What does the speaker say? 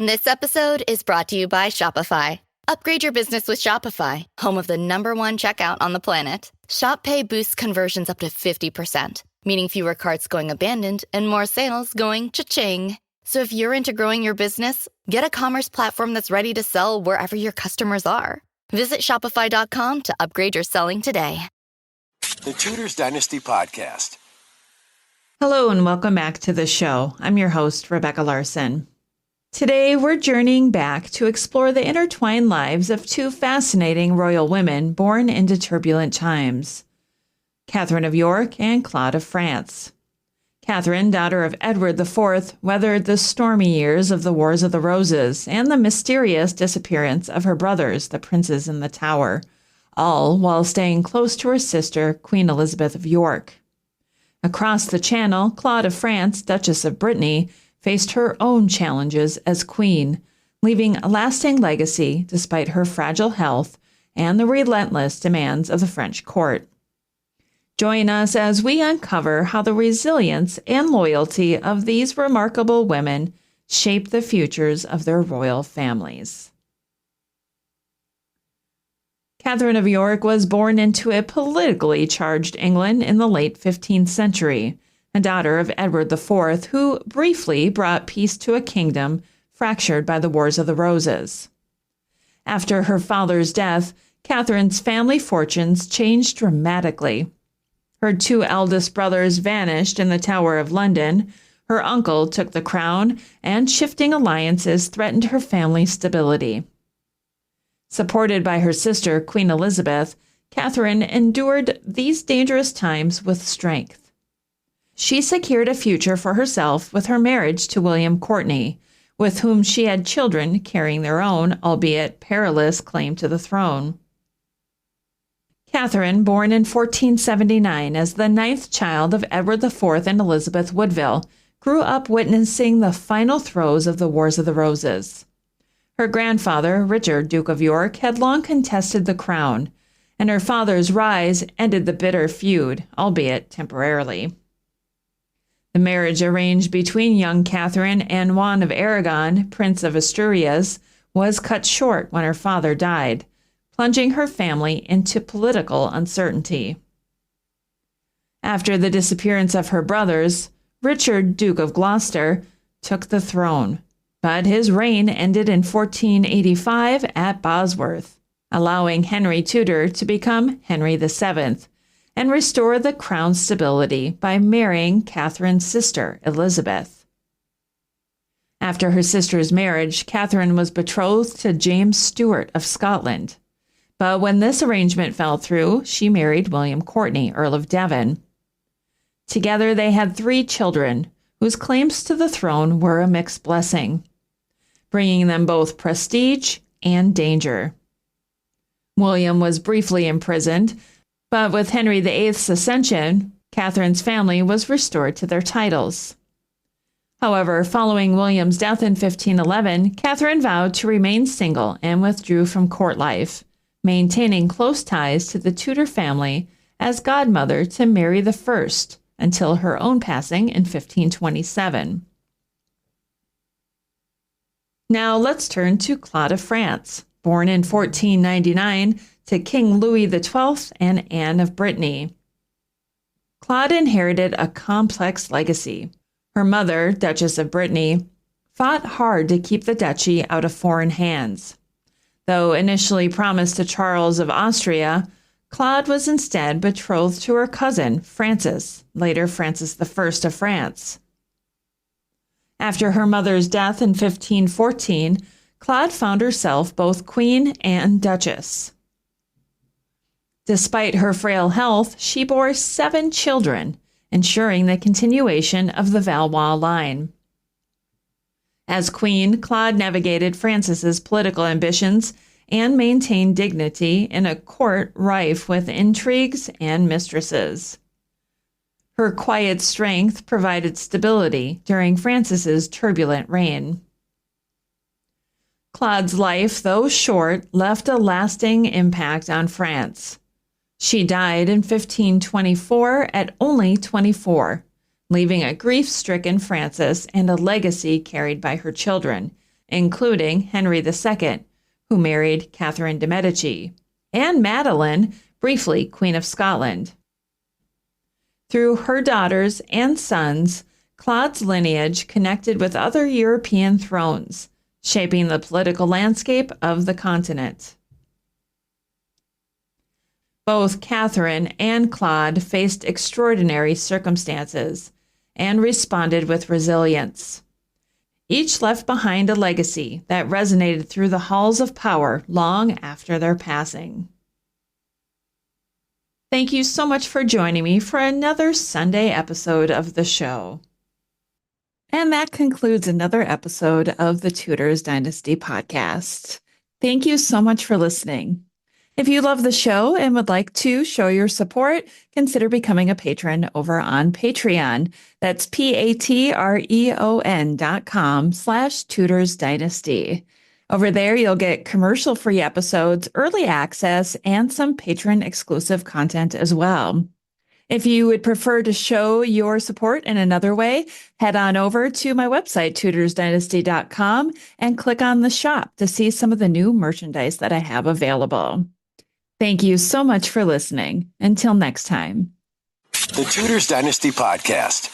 This episode is brought to you by Shopify. Upgrade your business with Shopify, home of the #1 checkout on the planet. Shop Pay boosts conversions up to 50%, meaning fewer carts going abandoned and more sales going cha-ching. So if you're into growing your business, get a commerce platform that's ready to sell wherever your customers are. Visit Shopify.com to upgrade your selling today. The Tudors Dynasty Podcast. Hello and welcome back to the show. I'm your host, Rebecca Larson. Today, we're journeying back to explore the intertwined lives of two fascinating royal women born into turbulent times, Catherine of York and Claude of France. Catherine, daughter of Edward IV, weathered the stormy years of the Wars of the Roses and the mysterious disappearance of her brothers, the princes in the Tower, all while staying close to her sister, Queen Elizabeth of York. Across the Channel, Claude of France, Duchess of Brittany, faced her own challenges as queen, leaving a lasting legacy despite her fragile health and the relentless demands of the French court. Join us as we uncover how the resilience and loyalty of these remarkable women shape the futures of their royal families. Catherine of York was born into a politically charged England in the late 15th century, a daughter of Edward IV, who briefly brought peace to a kingdom fractured by the Wars of the Roses. After her father's death, Catherine's family fortunes changed dramatically. Her two eldest brothers vanished in the Tower of London, her uncle took the crown, and shifting alliances threatened her family's stability. Supported by her sister, Queen Elizabeth, Catherine endured these dangerous times with strength. She secured a future for herself with her marriage to William Courtenay, with whom she had children carrying their own, albeit perilous, claim to the throne. Catherine, born in 1479 as the 9th child of Edward IV and Elizabeth Woodville, grew up witnessing the final throes of the Wars of the Roses. Her grandfather, Richard, Duke of York, had long contested the crown, and her father's rise ended the bitter feud, albeit temporarily. The marriage arranged between young Catherine and Juan of Aragon, Prince of Asturias, was cut short when her father died, plunging her family into political uncertainty. After the disappearance of her brothers, Richard, Duke of Gloucester, took the throne, but his reign ended in 1485 at Bosworth, allowing Henry Tudor to become Henry VII, and restore the crown's stability by marrying Catherine's sister, Elizabeth. After her sister's marriage, Catherine was betrothed to James Stuart of Scotland. But when this arrangement fell through, she married William Courtenay, Earl of Devon. Together they had 3 children, whose claims to the throne were a mixed blessing, bringing them both prestige and danger. William was briefly imprisoned, but with Henry VIII's ascension, Catherine's family was restored to their titles. However, following William's death in 1511, Catherine vowed to remain single and withdrew from court life, maintaining close ties to the Tudor family as godmother to Mary I until her own passing in 1527. Now let's turn to Claude of France, born in 1499 to King Louis XII and Anne of Brittany. Claude inherited a complex legacy. Her mother, Duchess of Brittany, fought hard to keep the duchy out of foreign hands. Though initially promised to Charles of Austria, Claude was instead betrothed to her cousin, Francis, later Francis I of France. After her mother's death in 1514, Claude found herself both queen and duchess. Despite her frail health, she bore 7 children, ensuring the continuation of the Valois line. As queen, Claude navigated Francis's political ambitions and maintained dignity in a court rife with intrigues and mistresses. Her quiet strength provided stability during Francis's turbulent reign. Claude's life, though short, left a lasting impact on France. She died in 1524 at only 24, leaving a grief-stricken Francis and a legacy carried by her children, including Henry II, who married Catherine de' Medici, and Madeline, briefly Queen of Scotland. Through her daughters and sons, Claude's lineage connected with other European thrones, shaping the political landscape of the continent. Both Catherine and Claude faced extraordinary circumstances and responded with resilience. Each left behind a legacy that resonated through the halls of power long after their passing. Thank you so much for joining me for another Sunday episode of the show. And that concludes another episode of the Tudors Dynasty podcast. Thank you so much for listening. If you love the show and would like to show your support, consider becoming a patron over on Patreon. That's patreon.com/Tudors Dynasty. Over there, you'll get commercial-free episodes, early access, and some patron-exclusive content as well. If you would prefer to show your support in another way, head on over to my website, tudorsdynasty.com, and click on the shop to see some of the new merchandise that I have available. Thank you so much for listening. Until next time. The Tudors Dynasty Podcast.